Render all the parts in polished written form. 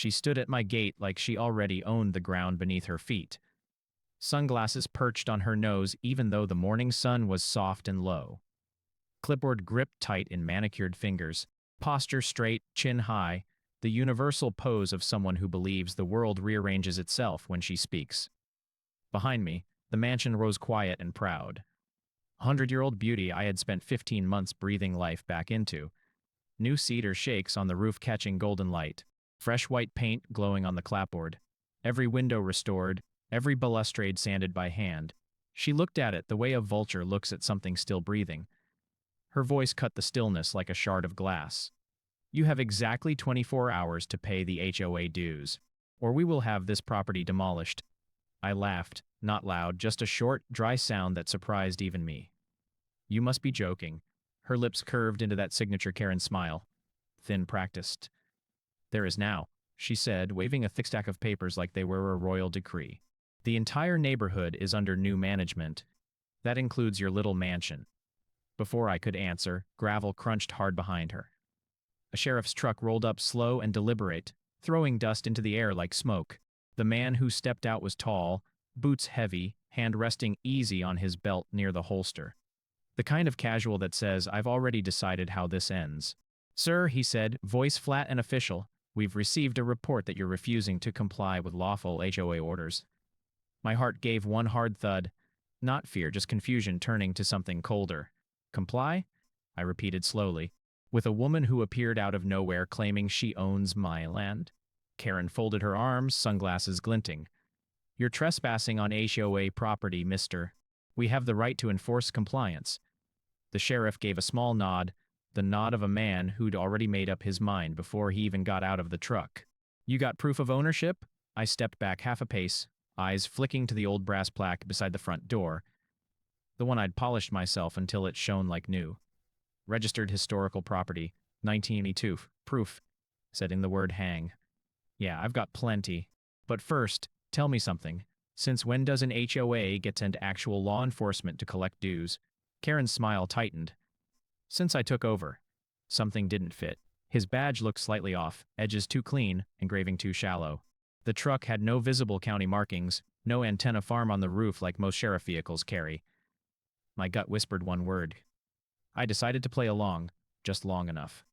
She stood at my gate like she already owned the ground beneath her feet. Sunglasses perched on her nose even though the morning sun was soft and low. Clipboard gripped tight in manicured fingers, posture straight, chin high, the universal pose of someone who believes the world rearranges itself when she speaks. Behind me, the mansion rose quiet and proud. 100-year-old beauty I had spent 15 months breathing life back into. New cedar shakes on the roof catching golden light. Fresh white paint glowing on the clapboard. Every window restored, every balustrade sanded by hand. She looked at it the way a vulture looks at something still breathing. Her voice cut the stillness like a shard of glass. You have exactly 24 hours to pay the HOA dues, or we will have this property demolished. I laughed, not loud, just a short, dry sound that surprised even me. You must be joking. Her lips curved into that signature Karen smile. Thin, practiced. There is now, she said, waving a thick stack of papers like they were a royal decree. The entire neighborhood is under new management. That includes your little mansion. Before I could answer, gravel crunched hard behind her. A sheriff's truck rolled up slow and deliberate, throwing dust into the air like smoke. The man who stepped out was tall, boots heavy, hand resting easy on his belt near the holster. The kind of casual that says, I've already decided how this ends. Sir, he said, voice flat and official, we've received a report that you're refusing to comply with lawful HOA orders. My heart gave one hard thud. Not fear, just confusion turning to something colder. Comply? I repeated slowly. With a woman who appeared out of nowhere claiming she owns my land? Karen folded her arms, sunglasses glinting. You're trespassing on HOA property, mister. We have the right to enforce compliance. The sheriff gave a small nod, the nod of a man who'd already made up his mind before he even got out of the truck. You got proof of ownership? I stepped back half a pace, eyes flicking to the old brass plaque beside the front door, the one I'd polished myself until it shone like new. Registered historical property, 1982, proof, setting the word hang. Yeah, I've got plenty. But first, tell me something. Since when does an HOA get sent actual law enforcement to collect dues? Karen's smile tightened. Since I took over. Something didn't fit. His badge looked slightly off, edges too clean, engraving too shallow. The truck had no visible county markings, no antenna farm on the roof like most sheriff vehicles carry. My gut whispered one word. I decided to play along, just long enough.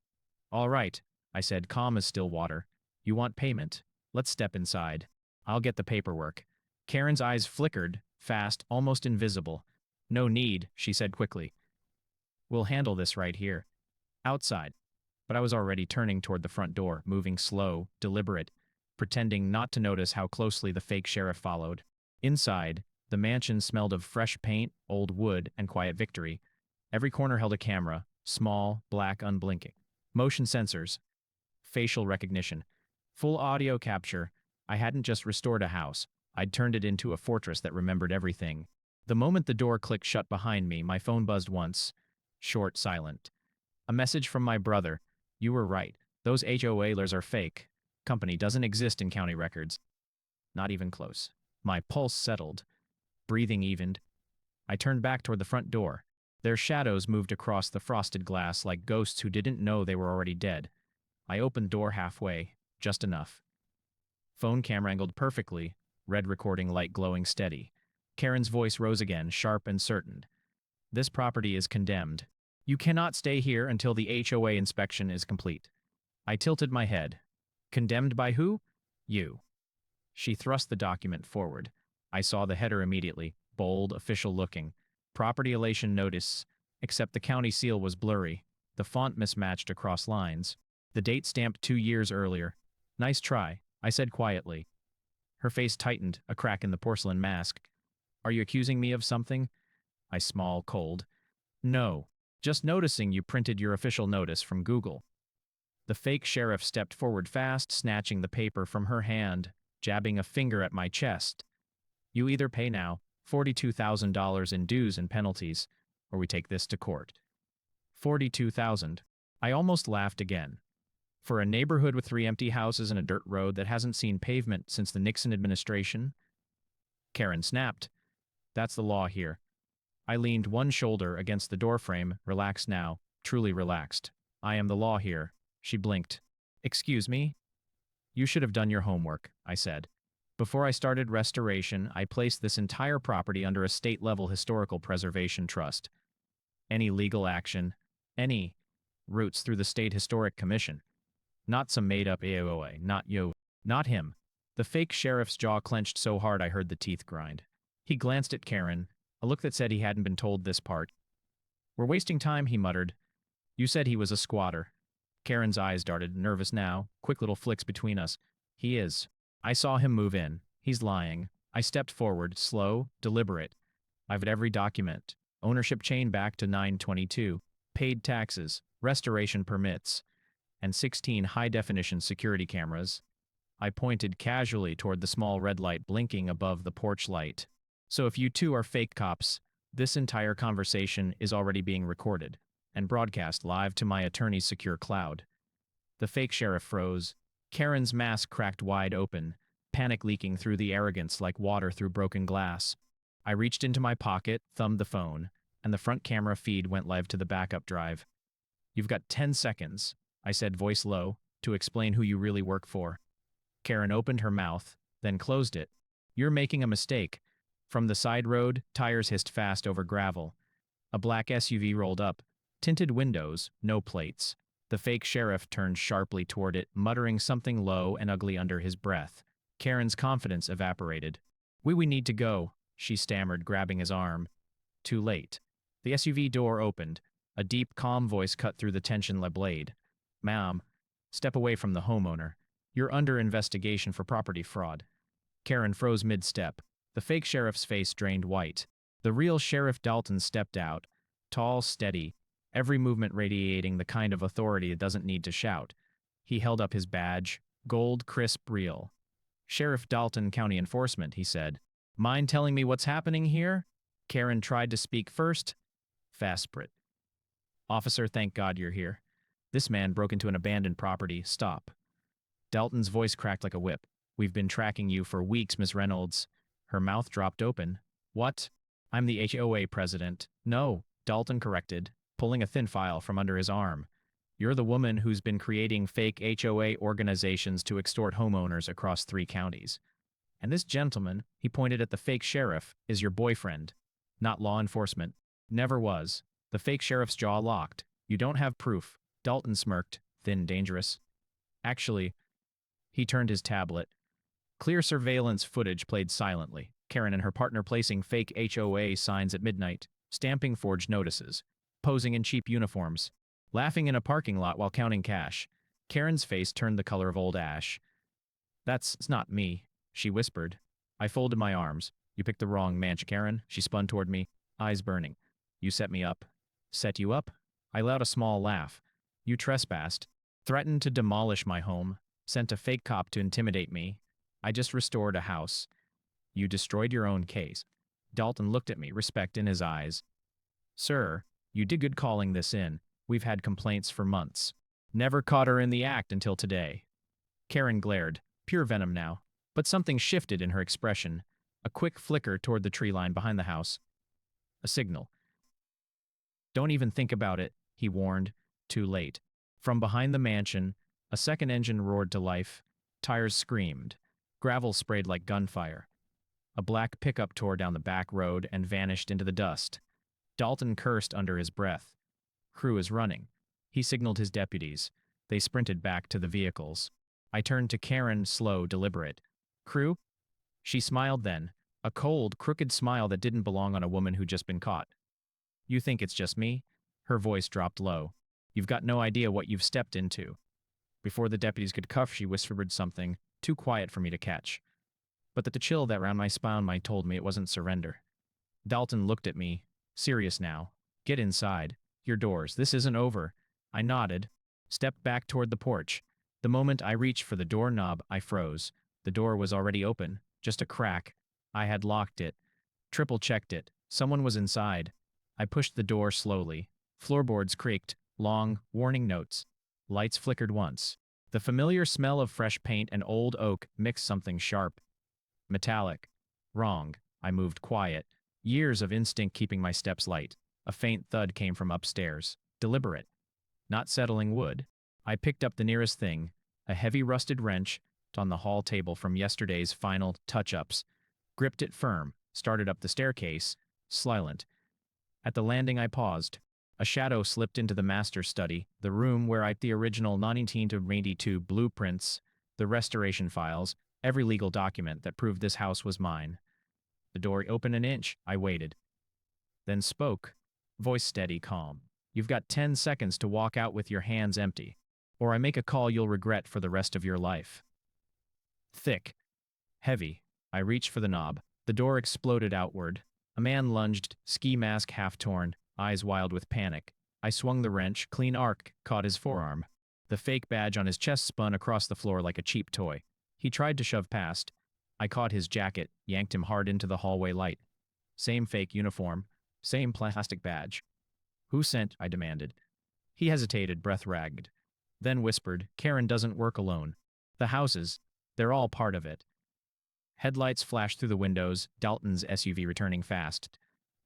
All right, I said, calm as still water. You want payment? Let's step inside. I'll get the paperwork. Karen's eyes flickered, fast, almost invisible. No need, she said quickly. We'll handle this right here. Outside. But I was already turning toward the front door, moving slow, deliberate, pretending not to notice how closely the fake sheriff followed. Inside, the mansion smelled of fresh paint, old wood, and quiet victory. Every corner held a camera, small, black, unblinking. Motion sensors. Facial recognition. Full audio capture. I hadn't just restored a house. I'd turned it into a fortress that remembered everything. The moment the door clicked shut behind me, my phone buzzed once. Short, silent. A message from my brother. You were right. Those HOAs are fake. Company doesn't exist in county records. Not even close. My pulse settled. Breathing evened. I turned back toward the front door. Their shadows moved across the frosted glass like ghosts who didn't know they were already dead. I opened door halfway, just enough. Phone camera angled perfectly, red recording light glowing steady. Karen's voice rose again, sharp and certain. This property is condemned. You cannot stay here until the HOA inspection is complete. I tilted my head. Condemned by who? You. She thrust the document forward. I saw the header immediately, bold, official looking. Property elation notice, except the county seal was blurry. The font mismatched across lines. The date stamped 2 years earlier. Nice try, I said quietly. Her face tightened, a crack in the porcelain mask. Are you accusing me of something? I smiled cold. No, just noticing you printed your official notice from Google. The fake sheriff stepped forward fast, snatching the paper from her hand, jabbing a finger at my chest. You either pay now, $42,000 in dues and penalties, or we take this to court. $42,000. I almost laughed again. For a neighborhood with 3 empty houses and a dirt road that hasn't seen pavement since the Nixon administration? Karen snapped. That's the law here. I leaned one shoulder against the doorframe, relaxed now, truly relaxed. I am the law here. She blinked. Excuse me? You should have done your homework, I said. Before I started restoration, I placed this entire property under a state-level historical preservation trust. Any legal action, any routes through the State Historic Commission. Not some made-up HOA, not him. The fake sheriff's jaw clenched so hard I heard the teeth grind. He glanced at Karen, a look that said he hadn't been told this part. We're wasting time, he muttered. You said he was a squatter. Karen's eyes darted, nervous now, quick little flicks between us. He is. I saw him move in. He's lying. I stepped forward, slow, deliberate. I've got every document. Ownership chain back to 922. Paid taxes, restoration permits, and 16 high-definition security cameras. I pointed casually toward the small red light blinking above the porch light. So if you two are fake cops, this entire conversation is already being recorded and broadcast live to my attorney's secure cloud. The fake sheriff froze. Karen's mask cracked wide open, panic leaking through the arrogance like water through broken glass. I reached into my pocket, thumbed the phone, and the front camera feed went live to the backup drive. You've got 10 seconds, I said, voice low, to explain who you really work for. Karen opened her mouth, then closed it. You're making a mistake. From the side road, tires hissed fast over gravel. A black SUV rolled up. Tinted windows, no plates. The fake sheriff turned sharply toward it, muttering something low and ugly under his breath. Karen's confidence evaporated. We need to go, she stammered, grabbing his arm. Too late. The SUV door opened. A deep, calm voice cut through the tension like blade. Ma'am, step away from the homeowner. You're under investigation for property fraud. Karen froze mid-step. The fake sheriff's face drained white. The real Sheriff Dalton stepped out, tall, steady, every movement radiating the kind of authority that doesn't need to shout. He held up his badge, gold, crisp, real. Sheriff Dalton, County Enforcement, he said. Mind telling me what's happening here? Karen tried to speak first. Fasprit. Officer, thank God you're here. This man broke into an abandoned property. Stop. Dalton's voice cracked like a whip. We've been tracking you for weeks, Miss Reynolds. Her mouth dropped open. What? I'm the HOA president. No, Dalton corrected, pulling a thin file from under his arm. You're the woman who's been creating fake HOA organizations to extort homeowners across 3 counties. And this gentleman, he pointed at the fake sheriff, is your boyfriend. Not law enforcement. Never was. The fake sheriff's jaw locked. You don't have proof. Dalton smirked, thin, dangerous. Actually, he turned his tablet. Clear surveillance footage played silently. Karen and her partner placing fake HOA signs at midnight, stamping forged notices, posing in cheap uniforms, laughing in a parking lot while counting cash. Karen's face turned the color of old ash. That's not me, she whispered. I folded my arms. You picked the wrong man, Karen. She spun toward me, eyes burning. You set me up. Set you up? I let out a small laugh. You trespassed, threatened to demolish my home, sent a fake cop to intimidate me. I just restored a house. You destroyed your own case. Dalton looked at me, respect in his eyes. Sir, you did good calling this in. We've had complaints for months. Never caught her in the act until today. Karen glared, pure venom now, but something shifted in her expression. A quick flicker toward the tree line behind the house. A signal. Don't even think about it, he warned. Too late. From behind the mansion, a second engine roared to life. Tires screamed. Gravel sprayed like gunfire. A black pickup tore down the back road and vanished into the dust. Dalton cursed under his breath. Crew is running. He signaled his deputies. They sprinted back to the vehicles. I turned to Karen, slow, deliberate. Crew? She smiled then, a cold, crooked smile that didn't belong on a woman who'd just been caught. You think it's just me? Her voice dropped low. You've got no idea what you've stepped into. Before the deputies could cuff, she whispered something, too quiet for me to catch. But the chill that ran my spine might told me it wasn't surrender. Dalton looked at me, serious now. Get inside. Your doors. This isn't over. I nodded, stepped back toward the porch. The moment I reached for the doorknob, I froze. The door was already open, just a crack. I had locked it. Triple-checked it. Someone was inside. I pushed the door slowly. Floorboards creaked, long, warning notes. Lights flickered once. The familiar smell of fresh paint and old oak mixed something sharp. Metallic. Wrong. I moved quiet. Years of instinct keeping my steps light. A faint thud came from upstairs. Deliberate. Not settling wood. I picked up the nearest thing, a heavy rusted wrench, on the hall table from yesterday's final touch-ups, gripped it firm, started up the staircase, silent. At the landing I paused. A shadow slipped into the master study, the room where I the original 1982 blueprints, the restoration files, every legal document that proved this house was mine. The door opened an inch. I waited. Then spoke. Voice steady, calm. You've got 10 seconds to walk out with your hands empty, or I make a call you'll regret for the rest of your life. Thick. Heavy. I reached for the knob. The door exploded outward. A man lunged, ski mask half torn, eyes wild with panic. I swung the wrench, clean arc caught his forearm. The fake badge on his chest spun across the floor like a cheap toy. He tried to shove past. I caught his jacket, yanked him hard into the hallway light. Same fake uniform, same plastic badge. Who sent? I demanded. He hesitated, breath ragged. Then whispered, Karen doesn't work alone. The houses, they're all part of it. Headlights flashed through the windows, Dalton's SUV returning fast.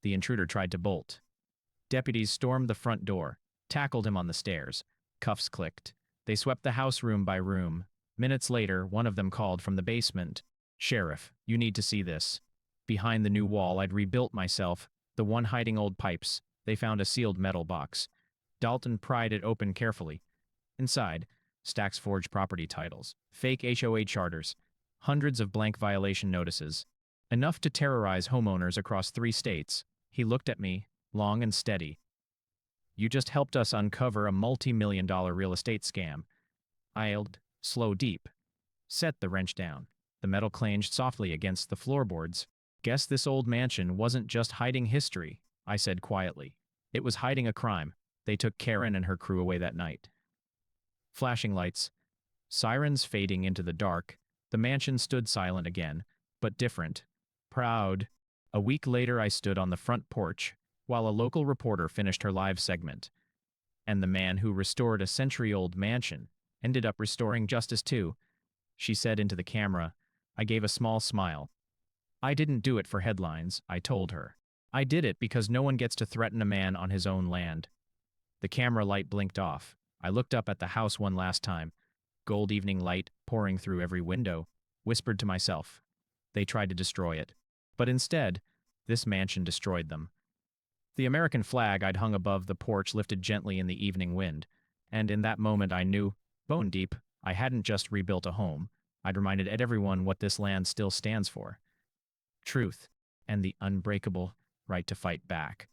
The intruder tried to bolt. Deputies stormed the front door, tackled him on the stairs. Cuffs clicked. They swept the house room by room. Minutes later, one of them called from the basement. Sheriff, you need to see this. Behind the new wall I'd rebuilt myself, the one hiding old pipes, they found a sealed metal box. Dalton pried it open carefully. Inside, stacks forged property titles, fake HOA charters, hundreds of blank violation notices. Enough to terrorize homeowners across 3 states. He looked at me, long and steady. You just helped us uncover a multi-million-dollar real estate scam. I yelled, slow deep. Set the wrench down. The metal clanged softly against the floorboards. Guess this old mansion wasn't just hiding history, I said quietly. It was hiding a crime. They took Karen and her crew away that night. Flashing lights, sirens fading into the dark, the mansion stood silent again, but different. Proud. A week later I stood on the front porch, while a local reporter finished her live segment. And the man who restored a century-old mansion ended up restoring justice too, she said into the camera. I gave a small smile. I didn't do it for headlines, I told her. I did it because no one gets to threaten a man on his own land. The camera light blinked off. I looked up at the house one last time. Gold evening light pouring through every window. Whispered to myself. They tried to destroy it. But instead, this mansion destroyed them. The American flag I'd hung above the porch lifted gently in the evening wind. And in that moment I knew, bone deep, I hadn't just rebuilt a home. I'd reminded everyone what this land still stands for. Truth, and the unbreakable right to fight back.